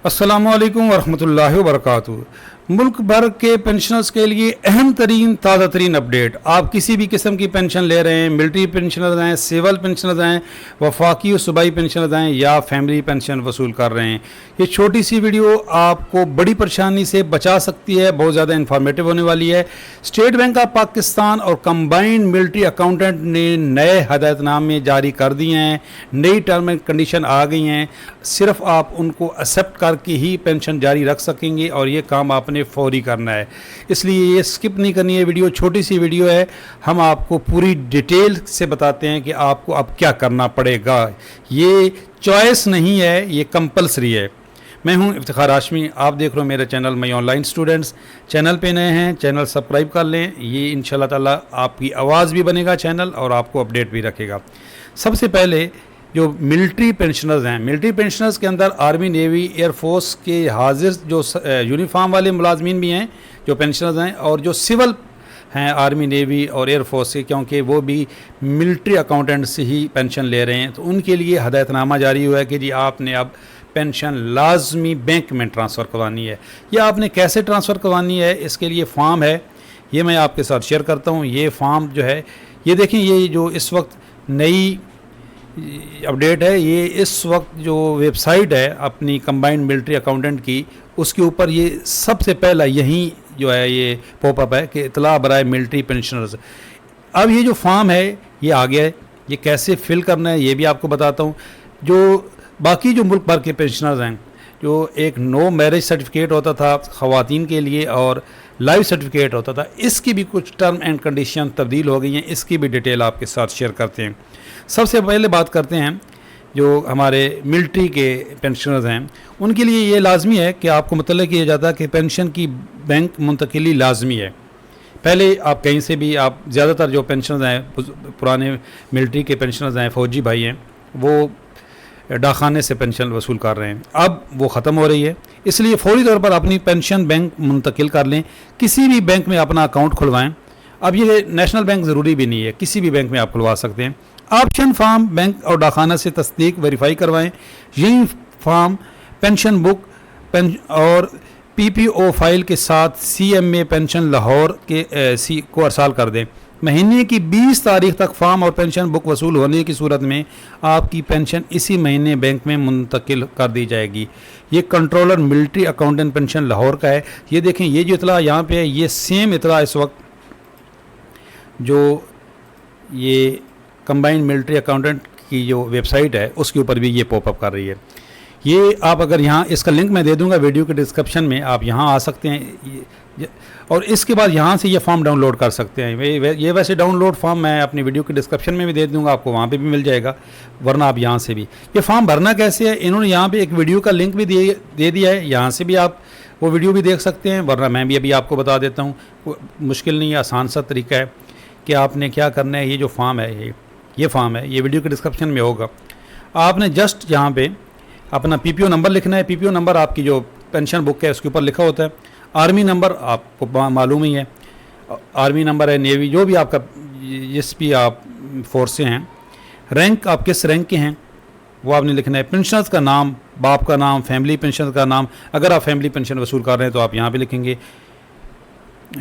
अस्सलामुअलैकुम वरहमतुल्लाहि वबरकातुहू। मुल्क भर के पेंशनर्स के लिए अहम तरीन ताज़ा तरीन अपडेट। आप किसी भी किस्म की पेंशन ले रहे हैं, मिलिट्री पेंशनर्स हैं, सिविल पेंशनर्स हैं, वफाकी और सूबाई पेंशनर्स हैं या फैमिली पेंशन वसूल कर रहे हैं, ये छोटी सी वीडियो आपको बड़ी परेशानी से बचा सकती है। बहुत ज़्यादा इन्फॉर्मेटिव होने वाली है। स्टेट बैंक ऑफ पाकिस्तान और कंबाइंड मिलिट्री अकाउंटेंट ने नए हदायतनामे जारी कर दिए हैं। नई टर्म एंड कंडीशन आ गई हैं। सिर्फ आप उनको एक्सेप्ट करके ही पेंशन जारी रख सकेंगे और ये काम आपने फौरी करना है, इसलिए ये स्किप नहीं करनी है। वीडियो छोटी सी वीडियो है, हम आपको पूरी डिटेल से बताते हैं कि आपको अब क्या करना पड़ेगा। ये चॉइस नहीं है, ये कंपलसरी है। मैं हूं इफ्तिखार हाशमी, आप देख रहे हो मेरा चैनल मई ऑनलाइन स्टूडेंट्स। चैनल पे नए हैं, चैनल सब्सक्राइब कर लें। ये इंशाल्लाह ताला आपकी आवाज़ भी बनेगा चैनल और आपको अपडेट भी रखेगा। सबसे पहले जो मिलिट्री पेंशनर्स हैं, मिलिट्री पेंशनर्स के अंदर आर्मी, नेवी, एयरफोर्स के हाजिर जो यूनिफॉर्म वाले मुलाजमीन भी हैं जो पेंशनर्स हैं, और जो सिविल हैं आर्मी, नेवी और एयरफोर्स के, क्योंकि वो भी मिलिट्री अकाउंटेंट से ही पेंशन ले रहे हैं, तो उनके लिए हदायतनामा जारी हुआ है कि जी आपने अब पेंशन लाजमी बैंक में ट्रांसफ़र करवानी है। या आपने कैसे ट्रांसफ़र करवानी है, इसके लिए फ़ार्म है, ये मैं आपके साथ शेयर करता हूँ। ये फ़ार्म जो है, ये देखें, ये जो इस वक्त नई अपडेट है, ये इस वक्त जो वेबसाइट है अपनी कंबाइंड मिलिट्री अकाउंटेंट की, उसके ऊपर ये सबसे पहला यही जो है ये पॉपअप है कि इतला बराए मिलिट्री पेंशनर्स। अब ये जो फॉर्म है ये आ गया है, ये कैसे फिल करना है ये भी आपको बताता हूँ। जो बाकी जो मुल्क भर के पेंशनर्स हैं, जो एक नो मैरिज सर्टिफिकेट होता था ख़वातीन के लिए और लाइव सर्टिफिकेट होता था, इसकी भी कुछ टर्म एंड कंडीशन तब्दील हो गई हैं। इसकी भी डिटेल आपके साथ शेयर करते हैं। सबसे पहले बात करते हैं जो हमारे मिलिट्री के पेंशनर्स हैं, उनके लिए ये लाजमी है कि आपको मतलब किया जाता है कि पेंशन की बैंक मुंतकिली लाजमी है। पहले आप कहीं से भी, आप ज़्यादातर जो पेंशनर्स हैं, पुराने मिलिट्री के पेंशनर्स हैं, फ़ौजी भाई हैं, वो डाकखाने से पेंशन वसूल कर रहे हैं। अब वो ख़त्म हो रही है, इसलिए फौरी तौर पर अपनी पेंशन बैंक मुंतकिल कर लें। किसी भी बैंक में अपना अकाउंट खुलवाएं। अब ये नेशनल बैंक ज़रूरी भी नहीं है, किसी भी बैंक में आप खुलवा सकते हैं। ऑप्शन फॉर्म बैंक और डाकखाना से तस्दीक वेरीफाई करवाएं। यही फॉर्म पेंशन बुक और पीपीओ फाइल के साथ सीएमए पेंशन लाहौर के को अरसाल कर दें। महीने की 20 तारीख तक फॉर्म और पेंशन बुक वसूल होने की सूरत में आपकी पेंशन इसी महीने बैंक में मुंतकिल कर दी जाएगी। ये controller military accountant pension Lahore का है। ये देखें, ये जो इतला यहाँ पे है, ये सेम इतला इस वक्त जो ये कंबाइंड मिलिट्री अकाउंटेंट की जो वेबसाइट है उसके ऊपर भी ये पॉपअप कर रही है। ये आप अगर यहाँ, इसका लिंक मैं दे दूँगा वीडियो के डिस्क्रिप्शन में, आप यहाँ आ सकते हैं और इसके बाद यहाँ से ये फॉर्म डाउनलोड कर सकते हैं। ये वैसे डाउनलोड फॉर्म मैं अपनी वीडियो के डिस्क्रिप्शन में भी दे दूँगा, आपको वहाँ पे भी मिल जाएगा, वरना आप यहाँ से भी। ये फॉर्म भरना कैसे है, इन्होंने यहाँ पे एक वीडियो का लिंक भी दे दिया है, यहाँ से भी आप वो वीडियो भी देख सकते हैं, वरना मैं भी अभी आपको बता देता हूँ। मुश्किल नहीं है, आसान सा तरीका है कि आपने क्या करना है। ये जो फॉर्म है, ये फॉर्म है, ये वीडियो के डिस्क्रिप्शन में होगा। आपने जस्ट यहाँ पे अपना पीपीओ नंबर लिखना है। पीपीओ नंबर आपकी जो पेंशन बुक है उसके ऊपर लिखा होता है। आर्मी नंबर आपको मालूम ही है, आर्मी नंबर है, नेवी, जो भी आपका जिस भी आप फोर्स से हैं, रैंक आप किस रैंक के हैं वो आपने लिखना है। पेंशनर्स का नाम, बाप का नाम, फैमिली पेंशन का नाम, अगर आप फैमिली पेंशन वसूल कर रहे हैं तो आप यहाँ पर लिखेंगे।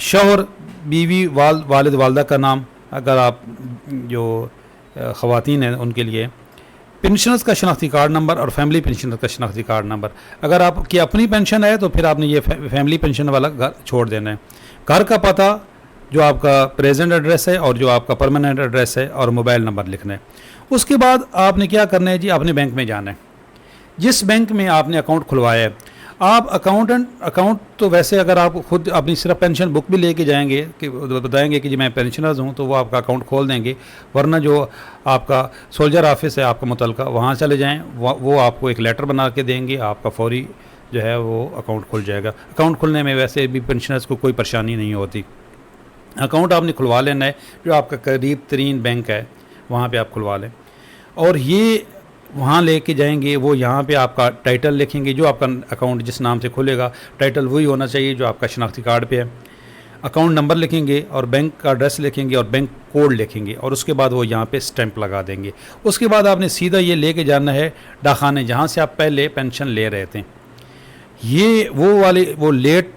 शौहर, बीवी, वालिद वालदा का नाम, अगर आप जो ख़वातीन हैं उनके लिए। पेंशनर्स का शनाख्ती कार्ड नंबर और फैमिली पेंशनर का शनाख्ती कार्ड नंबर। अगर आपकी अपनी पेंशन है तो फिर आपने ये फैमिली पेंशन वाला घर छोड़ देना है। घर का पता, जो आपका प्रेजेंट एड्रेस है और जो आपका परमानेंट एड्रेस है, और मोबाइल नंबर लिखना है। उसके बाद आपने क्या करना है जी, अपने बैंक में जाना है। जिस बैंक में आपने अकाउंट खुलवाया है, आप अकाउंट तो वैसे अगर आप खुद अपनी सिर्फ पेंशन बुक भी लेके जाएंगे कि बताएंगे कि जी मैं पेंशनर्स हूँ, तो वो आपका अकाउंट खोल देंगे। वरना जो आपका सोल्जर ऑफिस है आपका मुतलका, वहाँ चले जाएं, वो आपको एक लेटर बना के देंगे, आपका फौरी जो है वो अकाउंट खुल जाएगा। अकाउंट खुलने में वैसे भी पेंशनर्स को कोई परेशानी नहीं होती। अकाउंट आपने खुलवा लेना है, जो आपका करीब तरीन बैंक है वहाँ पर आप खुलवा लें। और ये वहाँ लेके जाएंगे, वो यहाँ पे आपका टाइटल लिखेंगे। जो आपका अकाउंट जिस नाम से खुलेगा, टाइटल वही होना चाहिए जो आपका शनाख्ती कार्ड पे है। अकाउंट नंबर लिखेंगे और बैंक का एड्रेस लिखेंगे और बैंक कोड लिखेंगे, और उसके बाद वो यहाँ पे स्टैंप लगा देंगे। उसके बाद आपने सीधा ये लेके जाना है डाकखाने, जहाँ से आप पहले पेंशन ले रहे थे। ये वो late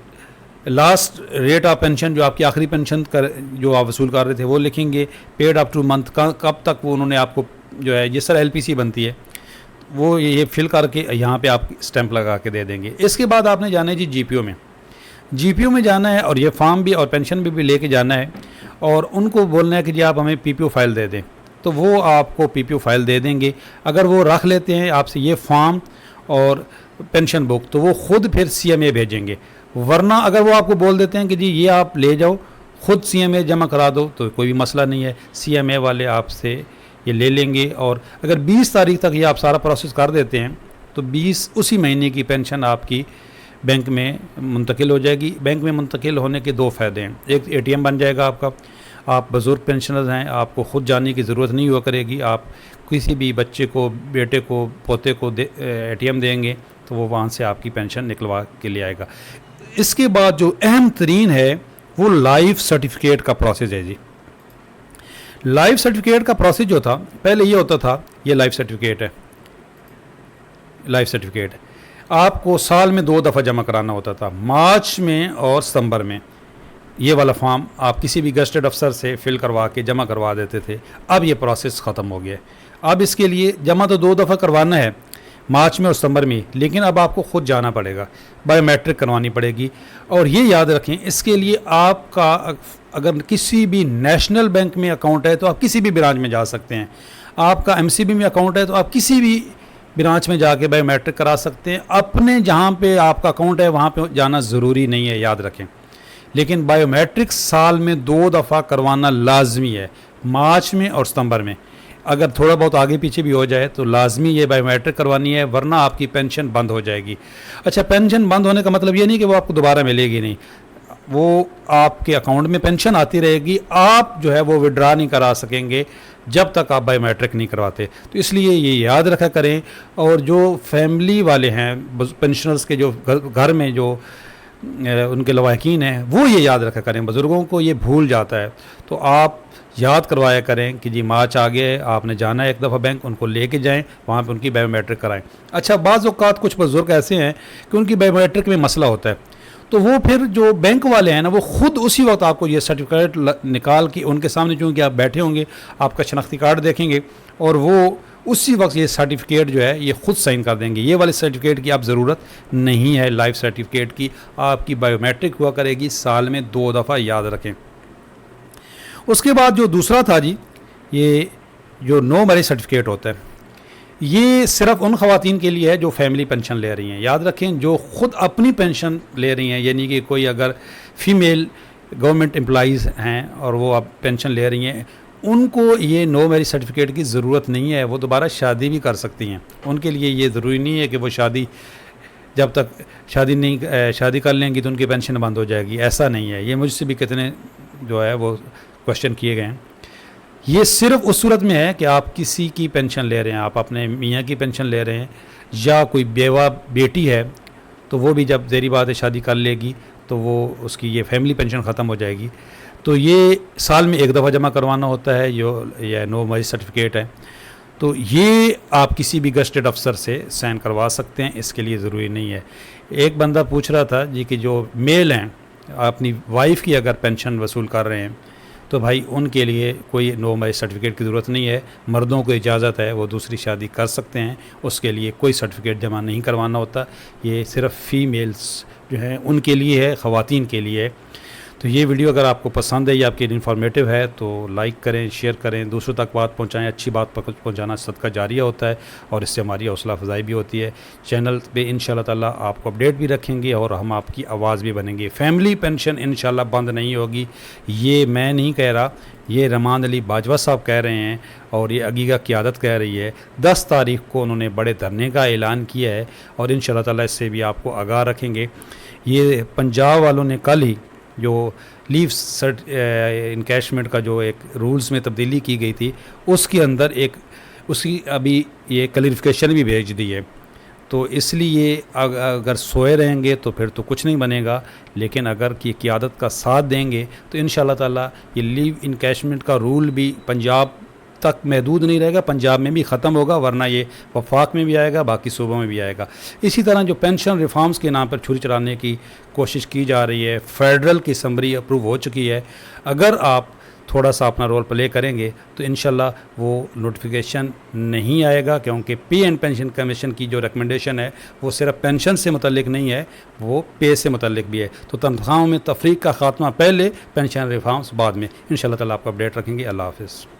last rate of pension जो आपकी आखिरी पेंशन कर जो आप वसूल कर रहे थे वो लिखेंगे, पेड अप टू मंथ का कब तक वो उन्होंने आपको जो है जिस तरह एलपीसी बनती है वो ये फिल करके यहाँ पे आप स्टैंप लगा के दे देंगे। इसके बाद आपने जाना है जी जीपीओ में जाना है और ये फॉर्म भी और पेंशन भी लेके जाना है और उनको बोलना है कि जी आप हमें पीपीओ फाइल दे दें, तो वो आपको पीपीओ फाइल दे देंगे। अगर वो रख लेते हैं आपसे ये फॉर्म और पेंशन बुक तो वो ख़ुद फिर सीएमए भेजेंगे, वरना अगर वो आपको बोल देते हैं कि जी ये आप ले जाओ ख़ुद सीएमए जमा करा दो तो कोई भी मसला नहीं है, सीएमए वाले आपसे ये ले लेंगे। और अगर 20 तारीख तक ये आप सारा प्रोसेस कर देते हैं तो 20 उसी महीने की पेंशन आपकी बैंक में मुंतकिल हो जाएगी। बैंक में मुंतकिल होने के 2 फ़ायदे हैं, एक एटीएम बन जाएगा आपका, आप बुज़ुर्ग पेंशनर हैं, आपको ख़ुद जाने की ज़रूरत नहीं हुआ करेगी, आप किसी भी बच्चे को, बेटे को, पोते को एटीएम देंगे तो वो वहाँ से आपकी पेंशन निकलवा के ले आएगा। इसके बाद जो अहम तरीन है वो लाइफ सर्टिफिकेट का प्रोसेस है जी। लाइफ सर्टिफिकेट का प्रोसेस जो था पहले ये होता था, ये लाइफ सर्टिफिकेट है, लाइफ सर्टिफिकेट आपको साल में 2 दफ़ा जमा कराना होता था, मार्च में और सितंबर में। ये वाला फॉर्म आप किसी भी गज़टेड अफसर से फिल करवा के जमा करवा देते थे। अब ये प्रोसेस ख़त्म हो गया है। अब इसके लिए जमा तो 2 दफ़ा करवाना है, मार्च में और सितंबर में, लेकिन अब आपको ख़ुद जाना पड़ेगा, बायोमेट्रिक करवानी पड़ेगी। और ये याद रखें, इसके लिए आपका अगर किसी भी नेशनल बैंक में अकाउंट है तो आप किसी भी ब्रांच में जा सकते हैं, आपका एमसीबी में अकाउंट है तो आप किसी भी ब्रांच में जाके बायोमेट्रिक करा सकते हैं। अपने जहाँ पे आपका अकाउंट है वहाँ पे जाना ज़रूरी नहीं है, याद रखें। लेकिन बायोमेट्रिक साल में 2 दफ़ा करवाना लाजमी है, मार्च में और सितंबर में। अगर थोड़ा बहुत आगे पीछे भी हो जाए तो लाजमी ये बायोमेट्रिक करवानी है, वरना आपकी पेंशन बंद हो जाएगी। अच्छा, पेंशन बंद होने का मतलब ये नहीं कि वो आपको दोबारा मिलेगी, नहीं, वो आपके अकाउंट में पेंशन आती रहेगी, आप जो है वो विड्रा नहीं करा सकेंगे जब तक आप बायोमेट्रिक नहीं करवाते। तो इसलिए ये याद रखा करें। और जो फैमिली वाले हैं, पेंशनर्स के जो घर में जो उनके लवाहिकीन हैं, वो ये याद रखा करें। बुज़ुर्गों को ये भूल जाता है, तो आप याद करवाया करें कि जी मार्च आ गया है, आपने जाना है एक दफ़ा बैंक, उनको लेके जाएं, वहाँ पे उनकी बायोमेट्रिक कराएं। अच्छा, बाज़ औक़ात कुछ बुज़ुर्ग ऐसे हैं कि उनकी बायोमेट्रिक में मसला होता है, तो वो फिर जो बैंक वाले हैं ना, वो ख़ुद उसी वक्त आपको ये सर्टिफिकेट निकाल के उनके सामने, चूँकि आप बैठे होंगे, आपका शनाख्ती कार्ड देखेंगे और वो उसी वक्त ये सर्टिफिकेट जो है ये ख़ुद साइन कर देंगे। ये वाले सर्टिफिकेट की आप ज़रूरत नहीं है, लाइफ सर्टिफिकेट की। आपकी बायोमेट्रिक हुआ करेगी साल में 2 दफ़ा, याद रखें। उसके बाद जो दूसरा था जी, ये जो नो मैरिज सर्टिफिकेट होता है, ये सिर्फ उन ख़वातीन के लिए है जो फैमिली पेंशन ले रही हैं। याद रखें, जो ख़ुद अपनी पेंशन ले रही हैं, यानी कि कोई अगर फ़ीमेल गवर्नमेंट एम्प्लॉइज़ हैं और वो अब पेंशन ले रही हैं, उनको ये नो मैरिज सर्टिफिकेट की ज़रूरत नहीं है, वो दोबारा शादी भी कर सकती हैं। उनके लिए ये ज़रूरी नहीं है कि वो शादी, जब तक शादी कर लेंगी तो उनकी पेंशन बंद हो जाएगी, ऐसा नहीं है। ये मुझसे भी कितने जो है वो क्वेश्चन किए गए हैं। ये सिर्फ उस सूरत में है कि आप किसी की पेंशन ले रहे हैं, आप अपने मियाँ की पेंशन ले रहे हैं, या कोई बेवा बेटी है तो वो भी जब ज़ेरी बात है शादी कर लेगी तो वो उसकी ये फैमिली पेंशन ख़त्म हो जाएगी। तो ये साल में 1 दफ़ा जमा करवाना होता है, ये नो मैरिज सर्टिफिकेट है। तो ये आप किसी भी गज़टेड अफसर से साइन करवा सकते हैं, इसके लिए ज़रूरी नहीं है। एक बंदा पूछ रहा था जी कि जो मेल हैं अपनी वाइफ की अगर पेंशन वसूल कर रहे हैं तो भाई उनके लिए कोई नो मैरिज सर्टिफिकेट की ज़रूरत नहीं है। मर्दों को इजाज़त है, वो दूसरी शादी कर सकते हैं, उसके लिए कोई सर्टिफिकेट जमा नहीं करवाना होता। ये सिर्फ फ़ीमेल्स जो हैं उनके लिए है, ख़वातीन के लिए है। तो ये वीडियो अगर आपको पसंद है या आपके लिए इन्फॉर्मेटिव है तो लाइक करें, शेयर करें, दूसरों तक बात पहुंचाएं। अच्छी बात पहुंचाना सदका जारिया होता है और इससे हमारी हौसला अफजाई भी होती है। चैनल पे इंशाल्लाह ताला आपको अपडेट भी रखेंगे और हम आपकी आवाज़ भी बनेंगे। फैमिली पेंशन इंशाल्लाह बंद नहीं होगी, ये मैं नहीं कह रहा, ये रमान अली बाजवा साहब कह रहे हैं और ये अगीगा क़यादत कह रही है। 10 तारीख को उन्होंने बड़े धरने का ऐलान किया है और इंशाल्लाह ताला इससे भी आपको आगाह रखेंगे। ये पंजाब वालों ने कल ही जो लीव इनकैशमेंट का जो एक रूल्स में तब्दीली की गई थी, उसके अंदर उसकी अभी ये क्लैरिफिकेशन भी भेज दी है। तो इसलिए अगर सोए रहेंगे तो फिर तो कुछ नहीं बनेगा, लेकिन अगर की क़यादत का साथ देंगे तो इंशाल्लाह ताला ये लीव इनकैशमेंट का रूल भी पंजाब तक महदूद नहीं रहेगा, पंजाब में भी ख़त्म होगा, वरना ये वफाक में भी आएगा, बाकी सूबों में भी आएगा। इसी तरह जो पेंशन रिफॉर्म्स के नाम पर छुरी चलाने की कोशिश की जा रही है, फेडरल की असम्बली अप्रूव हो चुकी है, अगर आप थोड़ा सा अपना रोल प्ले करेंगे तो इंशाल्लाह वो नोटिफिकेशन नहीं आएगा, क्योंकि पे एंड पेंशन कमीशन की जो रिकमेंडेशन है वो सिर्फ पेंशन से मुतल्लिक नहीं है, वो पे से मुतल्लिक भी है। तो तनख्वाहों में तफरीक का खात्मा पहले, पेंशन रिफॉर्म्स बाद में। इंशाल्लाह ताला आपको अपडेट रखेंगे। अल्लाह हाफ़िज़।